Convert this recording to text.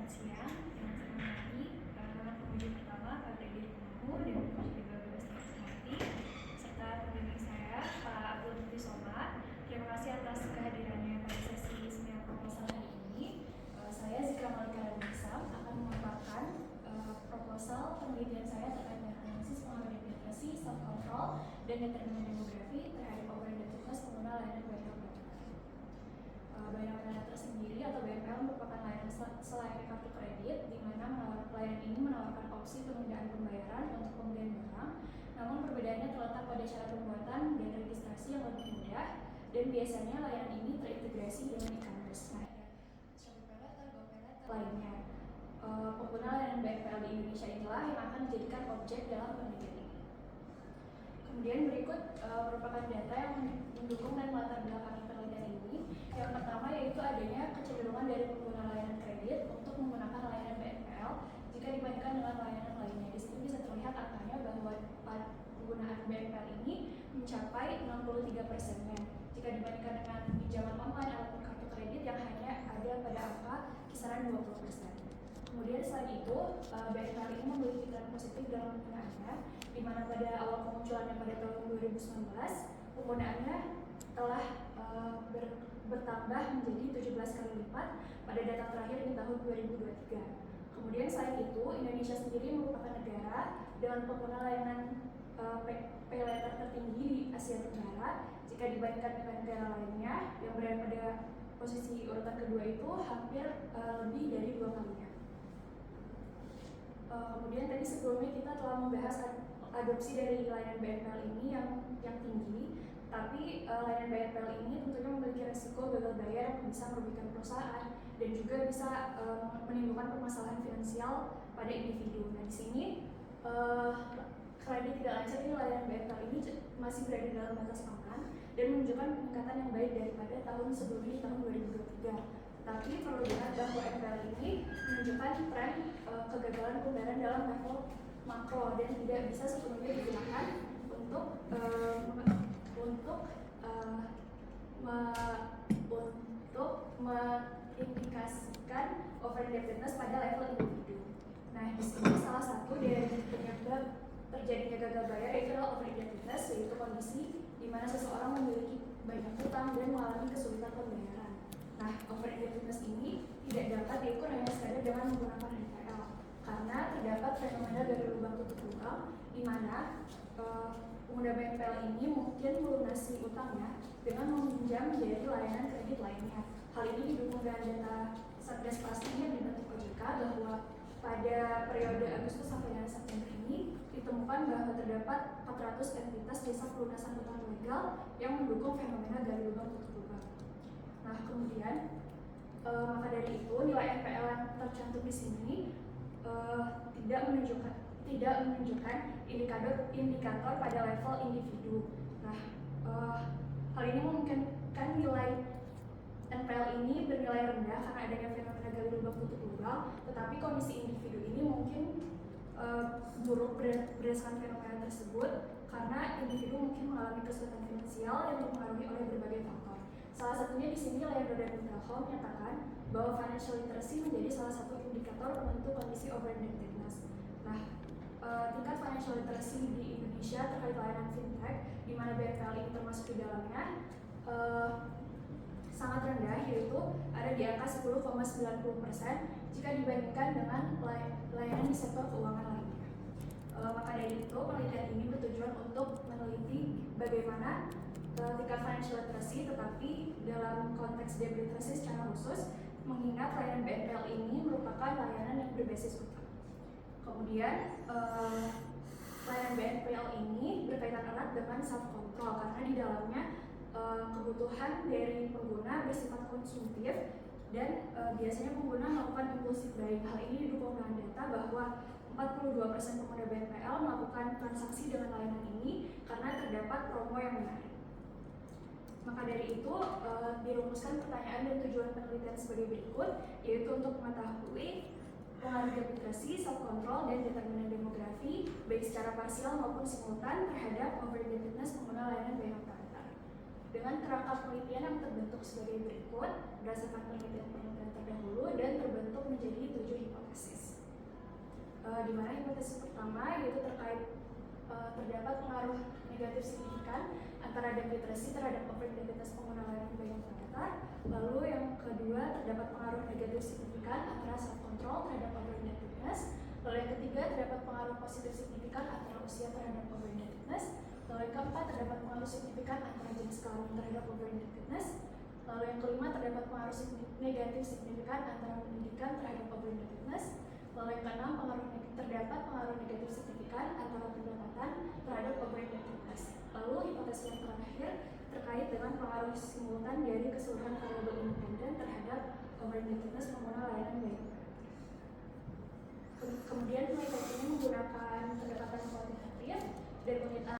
Selamat siang, dengan senang hati pengunjung pertama Pak Brigjen Kumu dan pengunjung kedua Bebas Hormati serta pembimbing saya Pak Abdul Lutfi Somad. Terima kasih atas kehadirannya pada sesi seminar proposal hari ini. Saya Zikra Malika Rabinsam akan memaparkan proposal penelitian saya terkait dengan analisis pengambilan depresi, self control, dan determinan demografi terhadap overidentitas pengguna layanan BNPL. BNPL tersendiri atau BNPL merupakan layanan selayaknya kartu kredit, di mana layanan ini menawarkan opsi penundaan pembayaran untuk pembelian barang. Namun perbedaannya terletak pada syarat pembuatan dan registrasi yang lebih mudah, dan biasanya layanan ini terintegrasi dengan e-commerce. Nah, Shopee Paylater, GoPaylater lainnya. Pengguna layanan BNPL di Indonesia inilah yang akan dijadikan objek dalam penelitian ini. Kemudian berikut merupakan data yang mendukung dan melatar belakangi penelitian ini. Yang pertama yaitu adanya kecenderungan dari pengguna layanan kredit untuk menggunakan layanan BNPL jika dibandingkan dengan layanan lainnya. Di sini bisa terlihat angkanya bahwa penggunaan BNPL ini mencapai 63%-nya jika dibandingkan dengan pinjaman online ataupun kartu kredit yang hanya ada pada angka kisaran 20%. Kemudian selain itu, BNPL ini memiliki tren positif dalam penggunaannya, di mana pada awal kemunculannya pada tahun 2019, penggunaannya telah bertambah menjadi 17 kali lipat pada data terakhir di tahun 2023. Kemudian selain itu, Indonesia sendiri merupakan negara dengan pengguna layanan paylater tertinggi di Asia Tenggara jika dibandingkan dengan negara lainnya yang berada pada posisi urutan kedua itu hampir lebih dari 2 kalinya. Kemudian tadi sebelumnya kita telah membahas adopsi dari layanan BNPL ini yang tinggi, tapi layanan BNPL ini tentunya memiliki resiko gagal bayar yang bisa merugikan perusahaan dan juga bisa menimbulkan permasalahan finansial pada individu. Nah, di sini kredit tidak lancar ini layanan BNPL ini masih berada dalam batas aman dan menunjukkan peningkatan yang baik daripada tahun sebelumnya di tahun 2023. Tapi perlu diingat bahwa NPL ini menunjukkan tren kegagalan pembayaran dalam level makro dan tidak bisa sepenuhnya digunakan untuk mengindikasikan overindebtedness pada level individu. Nah, di sini salah satu dari penyebab terjadinya gagal bayar yaitu adalah overindebtedness, yaitu kondisi di mana seseorang memiliki banyak hutang dan mengalami kesulitan pembayaran. Nah, overindebtedness ini tidak dapat diukur hanya sekadar dengan menggunakan NPL, karena terdapat fenomena dari lubang tutup lubang, di mana pengguna BNPL ini mungkin melunasi utangnya dengan meminjam dari layanan kredit lainnya. Hal ini didukung dengan data Satgas Pasti yang dibentuk OJK bahwa pada periode Agustus sampai dengan September ini ditemukan bahwa terdapat 400 entitas jasa pelunasan utang legal yang mendukung fenomena gali lubang tutup lubang. Nah, kemudian maka dari itu nilai NPL yang tercantum di sini tidak menunjukkan indikator pada level individu. Nah, hal ini memungkinkan nilai NPL ini bernilai rendah karena adanya fenomena gali lubang tutup lubang, tetapi kondisi individu ini mungkin buruk berdasarkan fenomena tersebut karena individu mungkin mengalami kesulitan finansial yang dipengaruhi oleh berbagai faktor. Salah satunya di sini Leonardo dan Telkom menyatakan bahwa financial literacy menjadi salah satu indikator penentu kondisi overindebtedness. Nah, tingkat financial literacy di Indonesia terkait layanan fintech, di mana BNPL ini termasuk di dalamnya, sangat rendah, yaitu ada di angka 10,90% jika dibandingkan dengan layanan di sektor keuangan lainnya. Maka dari itu, penelitian ini bertujuan untuk meneliti bagaimana tingkat financial literacy, tetapi dalam konteks debt literacy secara khusus, mengingat layanan BNPL ini merupakan layanan yang berbasis utang. Kemudian, layanan BNPL ini berkaitan erat dengan self control karena di dalamnya kebutuhan dari pengguna bersifat konsumtif dan biasanya pengguna melakukan impulsif buying. Hal ini didukung dengan data bahwa 42% pengguna BNPL melakukan transaksi dengan layanan ini karena terdapat promo yang menarik. Maka dari itu dirumuskan pertanyaan dan tujuan penelitian sebagai berikut, yaitu untuk mengetahui pengaruh debt literacy, self control, dan determinan demografi baik secara parsial maupun simultan terhadap overindebtedness pengguna layanan BNPL. Dengan kerangka penelitian yang terbentuk sebagai berikut berdasarkan penelitian terdahulu dan terbentuk menjadi 7 di mana hipotesis pertama yaitu terkait terdapat pengaruh negatif signifikan antara depth literacy terhadap overindebtedness pengguna layanan pembayaran per meter. Lalu yang kedua terdapat pengaruh negatif signifikan antara self control terhadap overindebtedness. Lalu yang ketiga terdapat pengaruh positif signifikan antara usia terhadap overindebtedness. Lalu yang keempat terdapat pengaruh signifikan antara jenis kelamin terhadap overindebtedness. Lalu yang kelima terdapat pengaruh negatif signifikan antara pendidikan terhadap overindebtedness. Lalu yang keenam terdapat pengaruh negatif signifikan antara pendapatan terhadap overindebtedness. Lalu hipotesis yang terakhir terkait dengan pengaruh simultan dari keseluruhan variabel independen terhadap overindebtedness pengguna layanan bayar. Kemudian penelitian ini menggunakan pendekatan kuantitatif dan unit